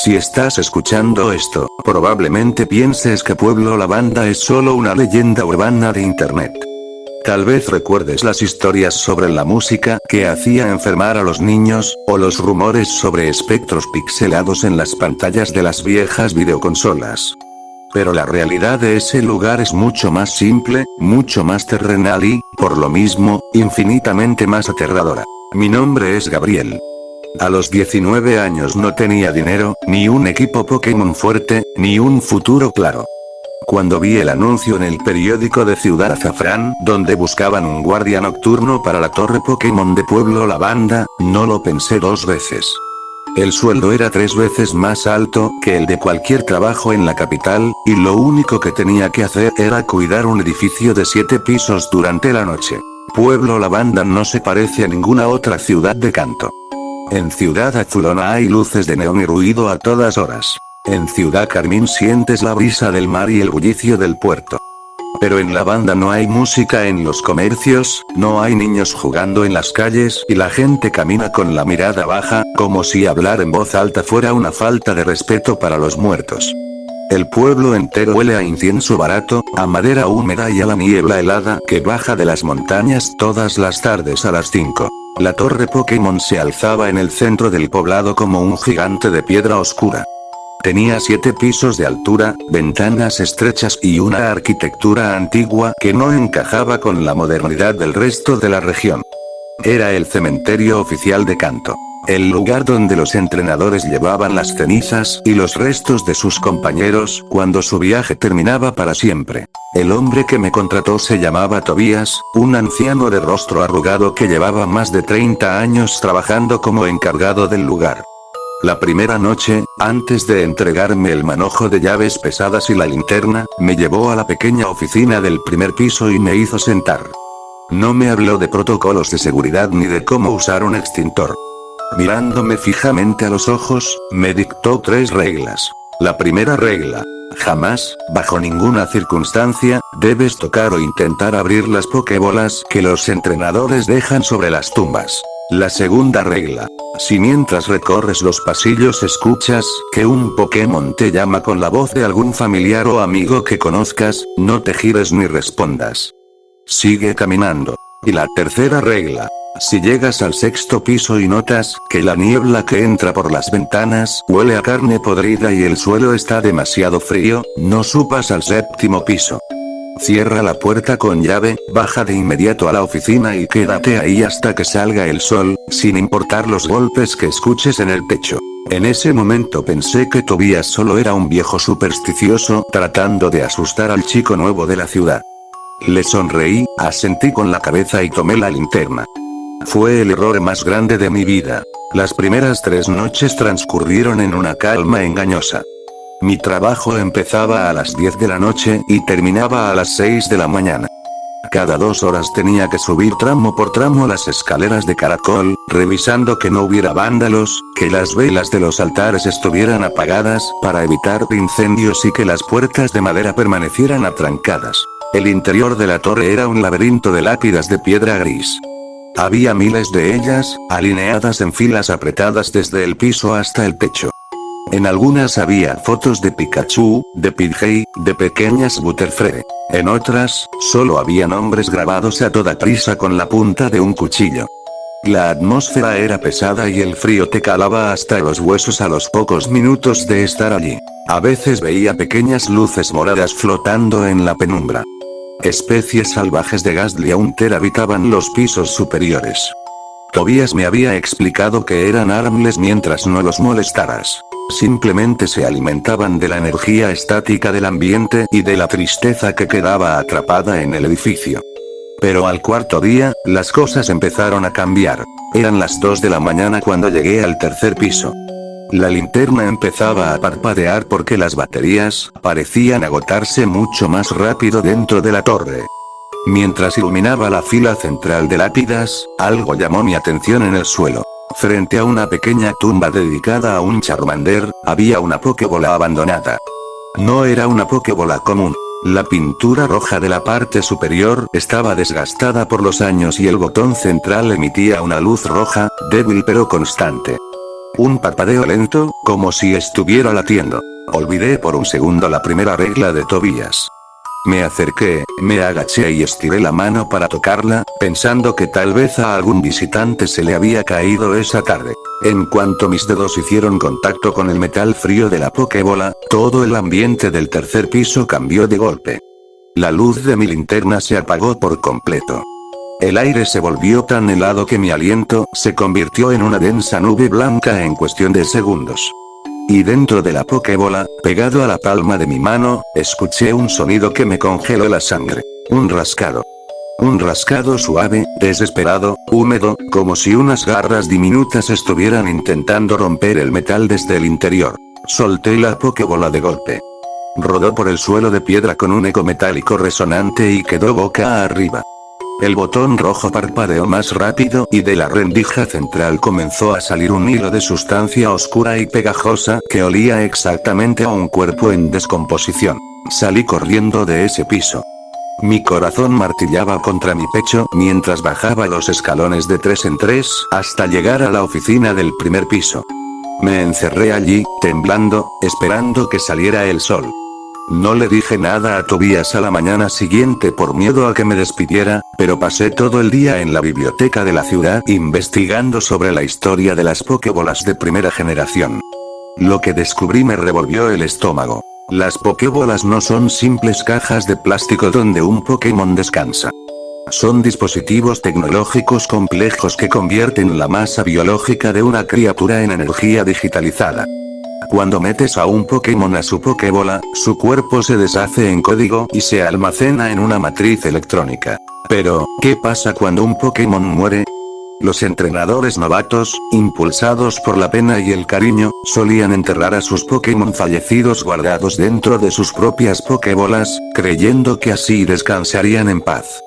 Si estás escuchando esto, probablemente pienses que Pueblo Lavanda es solo una leyenda urbana de internet. Tal vez recuerdes las historias sobre la música que hacía enfermar a los niños, o los rumores sobre espectros pixelados en las pantallas de las viejas videoconsolas. Pero la realidad de ese lugar es mucho más simple, mucho más terrenal y, por lo mismo, infinitamente más aterradora. Mi nombre es Gabriel. A los 19 años no tenía dinero, ni un equipo Pokémon fuerte, ni un futuro claro. Cuando vi el anuncio en el periódico de Ciudad Azafrán, donde buscaban un guardia nocturno para la torre Pokémon de Pueblo Lavanda, no lo pensé dos veces. El sueldo era 3 veces más alto que el de cualquier trabajo en la capital, y lo único que tenía que hacer era cuidar un edificio de 7 pisos durante la noche. Pueblo Lavanda no se parece a ninguna otra ciudad de Kanto. En Ciudad Azulona hay luces de neón y ruido a todas horas. En Ciudad Carmín sientes la brisa del mar y el bullicio del puerto. Pero en Lavanda no hay música en los comercios, no hay niños jugando en las calles y la gente camina con la mirada baja, como si hablar en voz alta fuera una falta de respeto para los muertos. El pueblo entero huele a incienso barato, a madera húmeda y a la niebla helada que baja de las montañas todas las tardes a las 5. La torre Pokémon se alzaba en el centro del poblado como un gigante de piedra oscura. Tenía 7 pisos de altura, ventanas estrechas y una arquitectura antigua que no encajaba con la modernidad del resto de la región. Era el cementerio oficial de Kanto. El lugar donde los entrenadores llevaban las cenizas y los restos de sus compañeros cuando su viaje terminaba para siempre. El hombre que me contrató se llamaba Tobías, un anciano de rostro arrugado que llevaba más de 30 años trabajando como encargado del lugar. La primera noche, antes de entregarme el manojo de llaves pesadas y la linterna, me llevó a la pequeña oficina del primer piso y me hizo sentar. No me habló de protocolos de seguridad ni de cómo usar un extintor. Mirándome fijamente a los ojos, me dictó 3 reglas. La primera regla: jamás, bajo ninguna circunstancia, debes tocar o intentar abrir las pokebolas que los entrenadores dejan sobre las tumbas. La segunda regla: si mientras recorres los pasillos escuchas que un Pokémon te llama con la voz de algún familiar o amigo que conozcas, no te gires ni respondas. Sigue caminando. Y la tercera regla: si llegas al 6º piso y notas que la niebla que entra por las ventanas huele a carne podrida y el suelo está demasiado frío, no subas al 7º piso. Cierra la puerta con llave, baja de inmediato a la oficina y quédate ahí hasta que salga el sol, sin importar los golpes que escuches en el techo. En ese momento pensé que Tobías solo era un viejo supersticioso tratando de asustar al chico nuevo de la ciudad. Le sonreí, asentí con la cabeza y tomé la linterna. Fue el error más grande de mi vida. Las primeras 3 noches transcurrieron en una calma engañosa. Mi trabajo empezaba a las 10 de la noche y terminaba a las 6 de la mañana. Cada 2 horas tenía que subir tramo por tramo las escaleras de caracol, revisando que no hubiera vándalos, que las velas de los altares estuvieran apagadas para evitar incendios y que las puertas de madera permanecieran atrancadas. El interior de la torre era un laberinto de lápidas de piedra gris. Había miles de ellas, alineadas en filas apretadas desde el piso hasta el techo. En algunas había fotos de Pikachu, de Pidgey, de pequeñas Butterfree. En otras, solo había nombres grabados a toda prisa con la punta de un cuchillo. La atmósfera era pesada y el frío te calaba hasta los huesos a los pocos minutos de estar allí. A veces veía pequeñas luces moradas flotando en la penumbra. Especies salvajes de Gastly-Haunter habitaban los pisos superiores. Tobías me había explicado que eran harmless mientras no los molestaras. Simplemente se alimentaban de la energía estática del ambiente y de la tristeza que quedaba atrapada en el edificio. Pero al 4.º día, las cosas empezaron a cambiar. Eran las 2 de la mañana cuando llegué al 3.er piso. La linterna empezaba a parpadear porque las baterías parecían agotarse mucho más rápido dentro de la torre. Mientras iluminaba la fila central de lápidas, algo llamó mi atención en el suelo. Frente a una pequeña tumba dedicada a un Charmander, había una Pokébola abandonada. No era una Pokébola común. La pintura roja de la parte superior estaba desgastada por los años y el botón central emitía una luz roja, débil pero constante. Un parpadeo lento, como si estuviera latiendo. Olvidé por un segundo la primera regla de Tobías. Me acerqué, me agaché y estiré la mano para tocarla, pensando que tal vez a algún visitante se le había caído esa tarde. En cuanto mis dedos hicieron contacto con el metal frío de la Pokébola, todo el ambiente del tercer piso cambió de golpe. La luz de mi linterna se apagó por completo. El aire se volvió tan helado que mi aliento se convirtió en una densa nube blanca en cuestión de segundos. Y dentro de la Pokébola, pegado a la palma de mi mano, escuché un sonido que me congeló la sangre. Un rascado. Un rascado suave, desesperado, húmedo, como si unas garras diminutas estuvieran intentando romper el metal desde el interior. Solté la Pokébola de golpe. Rodó por el suelo de piedra con un eco metálico resonante y quedó boca arriba. El botón rojo parpadeó más rápido y de la rendija central comenzó a salir un hilo de sustancia oscura y pegajosa que olía exactamente a un cuerpo en descomposición. Salí corriendo de ese piso. Mi corazón martillaba contra mi pecho mientras bajaba los escalones de 3 en 3 hasta llegar a la oficina del primer piso. Me encerré allí, temblando, esperando que saliera el sol. No le dije nada a Tobías a la mañana siguiente por miedo a que me despidiera, pero pasé todo el día en la biblioteca de la ciudad investigando sobre la historia de las Pokébolas de primera generación. Lo que descubrí me revolvió el estómago. Las Pokébolas no son simples cajas de plástico donde un Pokémon descansa. Son dispositivos tecnológicos complejos que convierten la masa biológica de una criatura en energía digitalizada. Cuando metes a un Pokémon a su Pokébola, su cuerpo se deshace en código y se almacena en una matriz electrónica. Pero, ¿qué pasa cuando un Pokémon muere? Los entrenadores novatos, impulsados por la pena y el cariño, solían enterrar a sus Pokémon fallecidos guardados dentro de sus propias Pokébolas, creyendo que así descansarían en paz.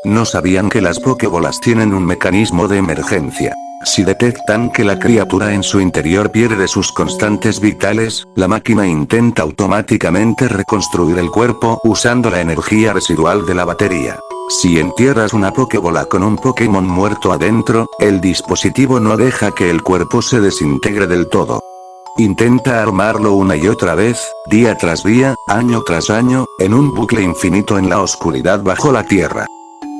No sabían que las Pokébolas tienen un mecanismo de emergencia. Si detectan que la criatura en su interior pierde sus constantes vitales, la máquina intenta automáticamente reconstruir el cuerpo usando la energía residual de la batería. Si entierras una Pokébola con un Pokémon muerto adentro, el dispositivo no deja que el cuerpo se desintegre del todo. Intenta armarlo una y otra vez, día tras día, año tras año, en un bucle infinito en la oscuridad bajo la tierra.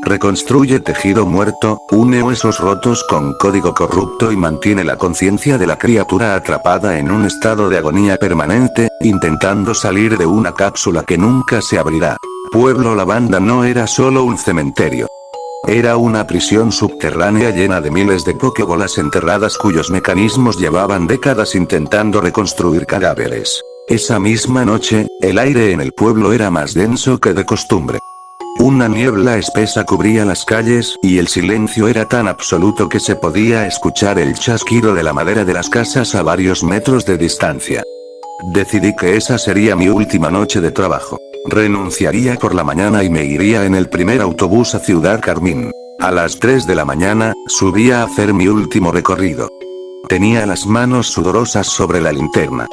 Reconstruye tejido muerto, une huesos rotos con código corrupto y mantiene la conciencia de la criatura atrapada en un estado de agonía permanente, intentando salir de una cápsula que nunca se abrirá. Pueblo Lavanda no era solo un cementerio. Era una prisión subterránea llena de miles de Pokébolas enterradas cuyos mecanismos llevaban décadas intentando reconstruir cadáveres. Esa misma noche, el aire en el pueblo era más denso que de costumbre. Una niebla espesa cubría las calles, y el silencio era tan absoluto que se podía escuchar el chasquido de la madera de las casas a varios metros de distancia. Decidí que esa sería mi última noche de trabajo. Renunciaría por la mañana y me iría en el primer autobús a Ciudad Carmín. A las 3 de la mañana, subí a hacer mi último recorrido. Tenía las manos sudorosas sobre la linterna.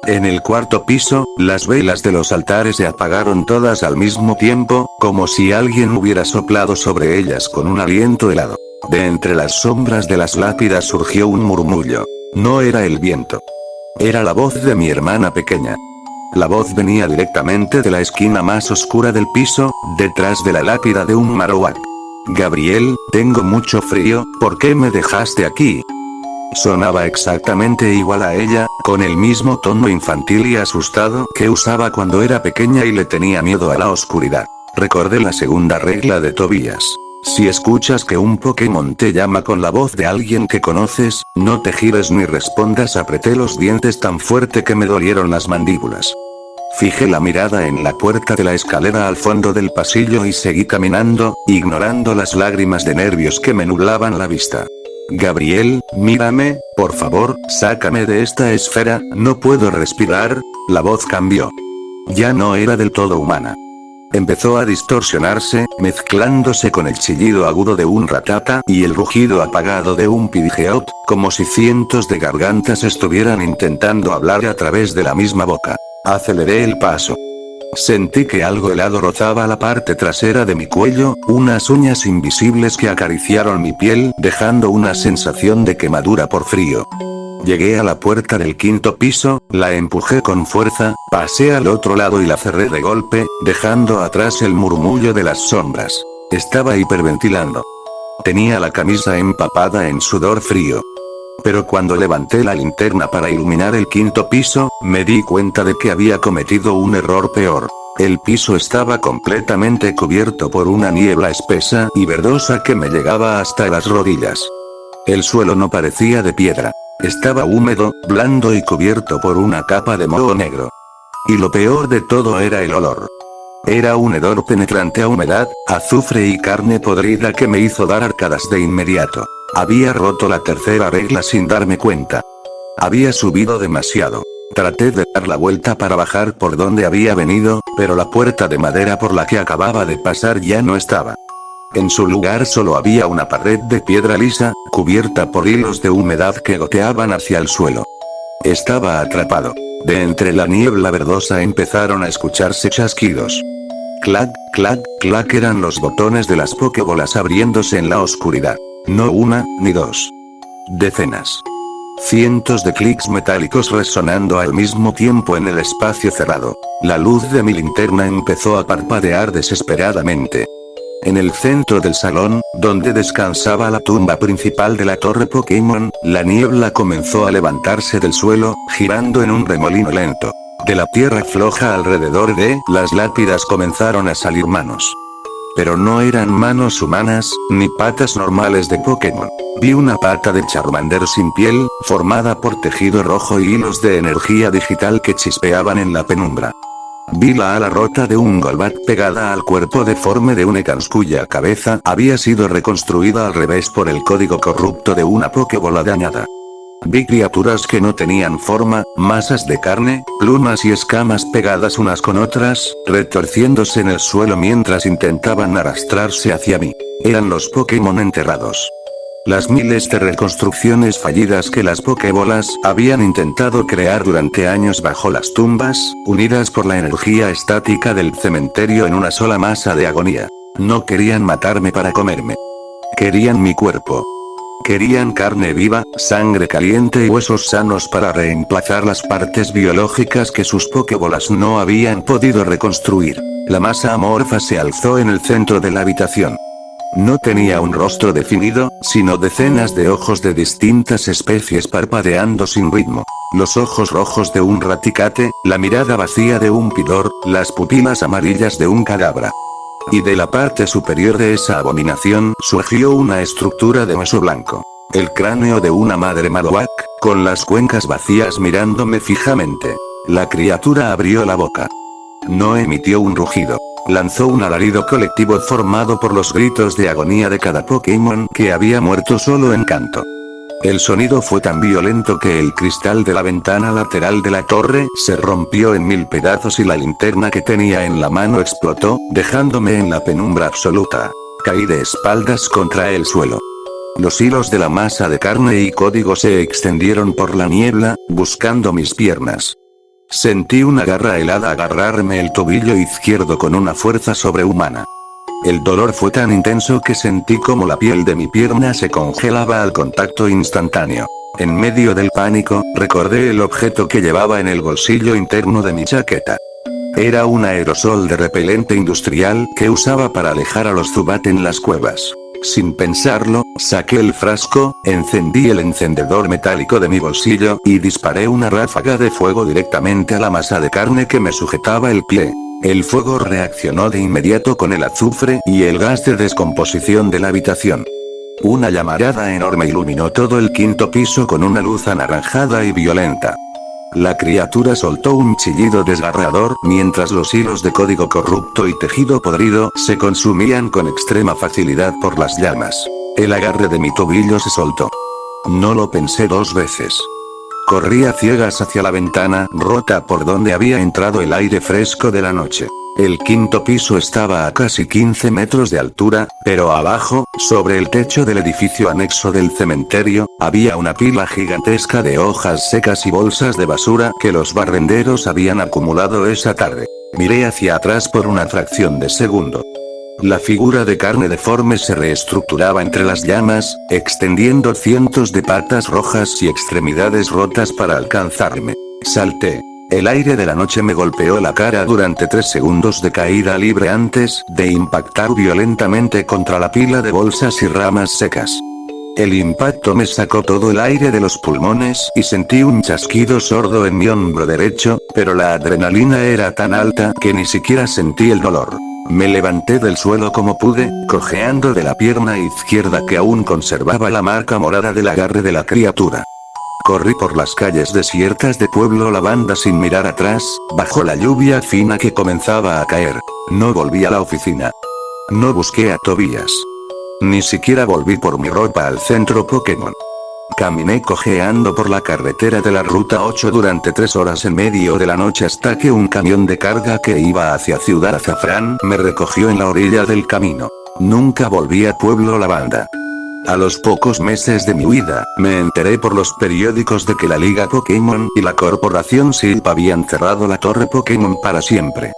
En el cuarto piso, las velas de los altares se apagaron todas al mismo tiempo, como si alguien hubiera soplado sobre ellas con un aliento helado. De entre las sombras de las lápidas surgió un murmullo. No era el viento. Era la voz de mi hermana pequeña. La voz venía directamente de la esquina más oscura del piso, detrás de la lápida de un Marowak. Gabriel, tengo mucho frío, ¿por qué me dejaste aquí? Sonaba exactamente igual a ella, con el mismo tono infantil y asustado que usaba cuando era pequeña y le tenía miedo a la oscuridad. Recordé la segunda regla de Tobías. Si escuchas que un Pokémon te llama con la voz de alguien que conoces, no te gires ni respondas. Apreté los dientes tan fuerte que me dolieron las mandíbulas. Fijé la mirada en la puerta de la escalera al fondo del pasillo y seguí caminando, ignorando las lágrimas de nervios que me nublaban la vista. Gabriel, mírame, por favor, sácame de esta esfera, no puedo respirar. La voz cambió. Ya no era del todo humana. Empezó a distorsionarse, mezclándose con el chillido agudo de un ratata y el rugido apagado de un pidgeot, como si cientos de gargantas estuvieran intentando hablar a través de la misma boca. Aceleré el paso. Sentí que algo helado rozaba la parte trasera de mi cuello, unas uñas invisibles que acariciaron mi piel, dejando una sensación de quemadura por frío. Llegué a la puerta del quinto piso, la empujé con fuerza, pasé al otro lado y la cerré de golpe, dejando atrás el murmullo de las sombras. Estaba hiperventilando. Tenía la camisa empapada en sudor frío. Pero cuando levanté la linterna para iluminar el quinto piso, me di cuenta de que había cometido un error peor. El piso estaba completamente cubierto por una niebla espesa y verdosa que me llegaba hasta las rodillas. El suelo no parecía de piedra. Estaba húmedo, blando y cubierto por una capa de moho negro. Y lo peor de todo era el olor. Era un hedor penetrante a humedad, azufre y carne podrida que me hizo dar arcadas de inmediato. Había roto la tercera regla sin darme cuenta. Había subido demasiado. Traté de dar la vuelta para bajar por donde había venido, pero la puerta de madera por la que acababa de pasar ya no estaba. En su lugar solo había una pared de piedra lisa, cubierta por hilos de humedad que goteaban hacia el suelo. Estaba atrapado. De entre la niebla verdosa empezaron a escucharse chasquidos. Clac, clac, clac eran los botones de las pokebolas abriéndose en la oscuridad. No una, ni dos. Decenas. Cientos de clics metálicos resonando al mismo tiempo en el espacio cerrado. La luz de mi linterna empezó a parpadear desesperadamente. En el centro del salón, donde descansaba la tumba principal de la torre Pokémon, la niebla comenzó a levantarse del suelo, girando en un remolino lento. De la tierra floja alrededor de las lápidas comenzaron a salir manos. Pero no eran manos humanas, ni patas normales de Pokémon. Vi una pata de Charmander sin piel, formada por tejido rojo y hilos de energía digital que chispeaban en la penumbra. Vi la ala rota de un Golbat pegada al cuerpo deforme de un Ekans cuya cabeza había sido reconstruida al revés por el código corrupto de una Pokébola dañada. Vi criaturas que no tenían forma, masas de carne, plumas y escamas pegadas unas con otras, retorciéndose en el suelo mientras intentaban arrastrarse hacia mí. Eran los Pokémon enterrados. Las miles de reconstrucciones fallidas que las Pokébolas habían intentado crear durante años bajo las tumbas, unidas por la energía estática del cementerio en una sola masa de agonía. No querían matarme para comerme. Querían mi cuerpo. Querían carne viva, sangre caliente y huesos sanos para reemplazar las partes biológicas que sus Pokébolas no habían podido reconstruir. La masa amorfa se alzó en el centro de la habitación. No tenía un rostro definido, sino decenas de ojos de distintas especies parpadeando sin ritmo. Los ojos rojos de un raticate, la mirada vacía de un pidor, las pupilas amarillas de un cadabra. Y de la parte superior de esa abominación surgió una estructura de hueso blanco. El cráneo de una madre Marowak, con las cuencas vacías mirándome fijamente. La criatura abrió la boca. No emitió un rugido. Lanzó un alarido colectivo formado por los gritos de agonía de cada Pokémon que había muerto solo en canto. El sonido fue tan violento que el cristal de la ventana lateral de la torre se rompió en mil pedazos y la linterna que tenía en la mano explotó, dejándome en la penumbra absoluta. Caí de espaldas contra el suelo. Los hilos de la masa de carne y código se extendieron por la niebla, buscando mis piernas. Sentí una garra helada agarrarme el tobillo izquierdo con una fuerza sobrehumana. El dolor fue tan intenso que sentí como la piel de mi pierna se congelaba al contacto instantáneo. En medio del pánico, recordé el objeto que llevaba en el bolsillo interno de mi chaqueta. Era un aerosol de repelente industrial que usaba para alejar a los Zubat en las cuevas. Sin pensarlo, saqué el frasco, encendí el encendedor metálico de mi bolsillo y disparé una ráfaga de fuego directamente a la masa de carne que me sujetaba el pie. El fuego reaccionó de inmediato con el azufre y el gas de descomposición de la habitación. Una llamarada enorme iluminó todo el quinto piso con una luz anaranjada y violenta. La criatura soltó un chillido desgarrador mientras los hilos de código corrupto y tejido podrido se consumían con extrema facilidad por las llamas. El agarre de mi tobillo se soltó. No lo pensé dos veces. Corrí a ciegas hacia la ventana rota por donde había entrado el aire fresco de la noche. El quinto piso estaba a casi 15 metros de altura, pero abajo, sobre el techo del edificio anexo del cementerio, había una pila gigantesca de hojas secas y bolsas de basura que los barrenderos habían acumulado esa tarde. Miré hacia atrás por una fracción de segundo. La figura de carne deforme se reestructuraba entre las llamas, extendiendo cientos de patas rojas y extremidades rotas para alcanzarme. Salté. El aire de la noche me golpeó la cara durante 3 segundos de caída libre antes de impactar violentamente contra la pila de bolsas y ramas secas. El impacto me sacó todo el aire de los pulmones y sentí un chasquido sordo en mi hombro derecho, pero la adrenalina era tan alta que ni siquiera sentí el dolor. Me levanté del suelo como pude, cojeando de la pierna izquierda que aún conservaba la marca morada del agarre de la criatura. Corrí por las calles desiertas de Pueblo Lavanda sin mirar atrás, bajo la lluvia fina que comenzaba a caer. No volví a la oficina. No busqué a Tobías. Ni siquiera volví por mi ropa al centro Pokémon. Caminé cojeando por la carretera de la Ruta 8 durante 3 horas en medio de la noche hasta que un camión de carga que iba hacia Ciudad Azafrán me recogió en la orilla del camino. Nunca volví a Pueblo Lavanda. A los pocos meses de mi huida, me enteré por los periódicos de que la Liga Pokémon y la Corporación Silp habían cerrado la torre Pokémon para siempre.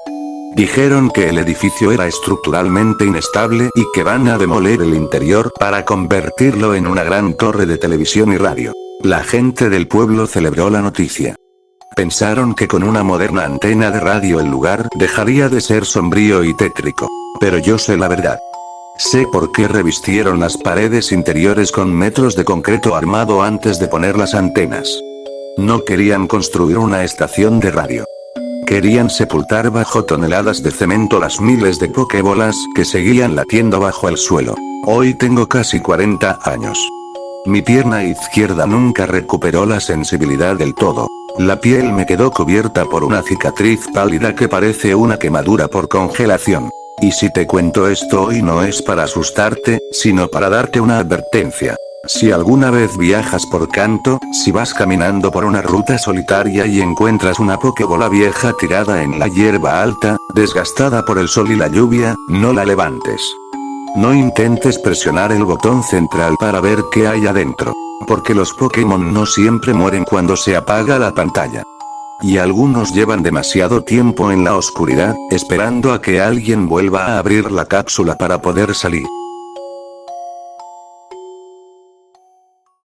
Dijeron que el edificio era estructuralmente inestable y que van a demoler el interior para convertirlo en una gran torre de televisión y radio. La gente del pueblo celebró la noticia. Pensaron que con una moderna antena de radio el lugar dejaría de ser sombrío y tétrico. Pero yo sé la verdad. Sé por qué revistieron las paredes interiores con metros de concreto armado antes de poner las antenas. No querían construir una estación de radio. Querían sepultar bajo toneladas de cemento las miles de pokébolas que seguían latiendo bajo el suelo. Hoy tengo casi 40 años. Mi pierna izquierda nunca recuperó la sensibilidad del todo. La piel me quedó cubierta por una cicatriz pálida que parece una quemadura por congelación. Y si te cuento esto hoy no es para asustarte, sino para darte una advertencia. Si alguna vez viajas por Kanto, si vas caminando por una ruta solitaria y encuentras una Pokébola vieja tirada en la hierba alta, desgastada por el sol y la lluvia, no la levantes. No intentes presionar el botón central para ver qué hay adentro. Porque los Pokémon no siempre mueren cuando se apaga la pantalla. Y algunos llevan demasiado tiempo en la oscuridad, esperando a que alguien vuelva a abrir la cápsula para poder salir.